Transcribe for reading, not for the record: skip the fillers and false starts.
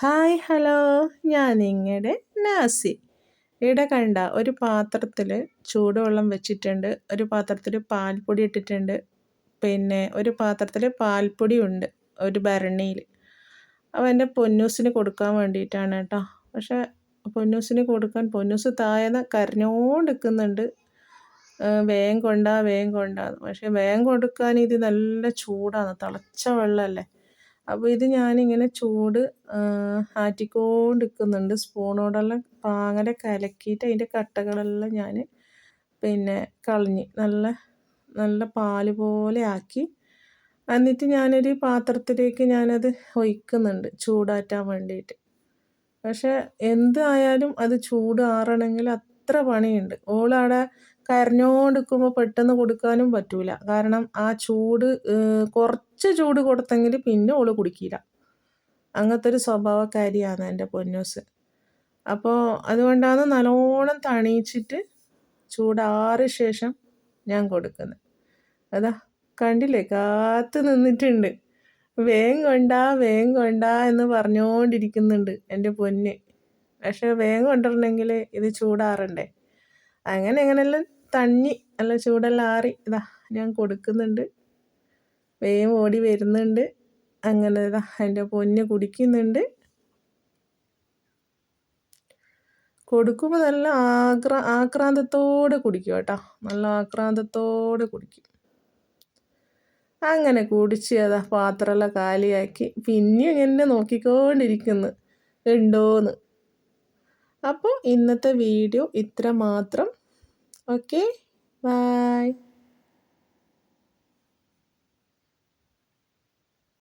Hi hello, ഞാൻ നിങ്ങളുടെ Nazi. ഇവിടെ കണ്ട ഒരു പാത്രത്തിൽ ചൂടുവെള്ളം വെച്ചിട്ടുണ്ട്, ഒരു പാത്രത്തിൽ പാൽപ്പൊടി ഇട്ടിട്ടുണ്ട്, പിന്നെ ഒരു പാത്രത്തിൽ പാൽപ്പൊടി ഉണ്ട് ഒരു ഭരണിയിൽ. അപ്പോൾ എൻ്റെ പൊന്നൂസിന് കൊടുക്കാൻ വേണ്ടിയിട്ടാണ് കേട്ടോ. പക്ഷേ പൊന്നൂസിന് കൊടുക്കാൻ പൊന്നൂസ് താഴെ കരഞ്ഞോണ്ട് നിൽക്കുന്നുണ്ട്, വേഗം കൊണ്ടാ വേഗം കൊണ്ടാന്ന്. പക്ഷേ വേഗം കൊടുക്കാൻ ഇത് നല്ല ചൂടാണ്, തിളച്ച വെള്ളമല്ലേ. അപ്പോൾ ഇത് ഞാനിങ്ങനെ ചൂട് ആറ്റിക്കൊണ്ടിരിക്കുന്നുണ്ട്. സ്പൂണോടെല്ലാം പാങ്ങനെ കലക്കിയിട്ട് അതിൻ്റെ കട്ടകളെല്ലാം ഞാൻ പിന്നെ കളഞ്ഞ് നല്ല നല്ല പാല് പോലെ ആക്കി. എന്നിട്ട് ഞാനൊരു പാത്രത്തിലേക്ക് ഞാനത് ഒഴിക്കുന്നുണ്ട് ചൂടാറ്റാൻ വേണ്ടിയിട്ട്. പക്ഷേ എന്തായാലും അത് ചൂട് ആറണമെങ്കിൽ അത്ര പണിയുണ്ട്. ഓളവിടെ കരഞ്ഞോണ്ടിരിക്കുമ്പോൾ പെട്ടെന്ന് കൊടുക്കാനും പറ്റൂല. കാരണം ആ ചൂട് കുറച്ച് ചൂട് കൊടുത്തെങ്കിൽ പിന്നെ ഓള് കുടിക്കില്ല. അങ്ങനത്തെ ഒരു സ്വഭാവക്കാരിയാണ് എൻ്റെ പൊന്നൂസ്. അപ്പോൾ അതുകൊണ്ടാണ് നല്ലോണം തണിയിച്ചിട്ട് ചൂടാറിയ ശേഷം ഞാൻ കൊടുക്കുന്നത്. അതാ കണ്ടില്ലേ, കാത്തു നിന്നിട്ടുണ്ട്. വേഗം കൊണ്ടാ വേഗം കൊണ്ടാ എന്ന് പറഞ്ഞുകൊണ്ടിരിക്കുന്നുണ്ട് എൻ്റെ പൊന്ന്. പക്ഷേ വേഗം കൊണ്ടുവരണമെങ്കിൽ ഇത് ചൂടാറണ്ടേ. അങ്ങനെയെല്ലാം തണ്ണി നല്ല ചൂടെല്ലാം ആറി ഇതാ ഞാൻ കൊടുക്കുന്നുണ്ട്. വേഗം ഓടി വരുന്നുണ്ട്. അങ്ങനെ ഇതാ എൻ്റെ പൊന്ന് കുടിക്കുന്നുണ്ട്. കൊടുക്കുമ്പോൾ നല്ല ആക്രാന്തത്തോടെ കുടിക്കും കേട്ടോ, നല്ല ആക്രാന്തത്തോടെ കുടിക്കും. അങ്ങനെ കുടിച്ച് അതാ പാത്രമെല്ലാം കാലിയാക്കി പിന്നെയും ഇങ്ങനെ നോക്കിക്കൊണ്ടിരിക്കുന്നു ഉണ്ടോയെന്ന്. അപ്പോൾ ഇന്നത്തെ വീഡിയോ ഇത്ര മാത്രം. Okay, by.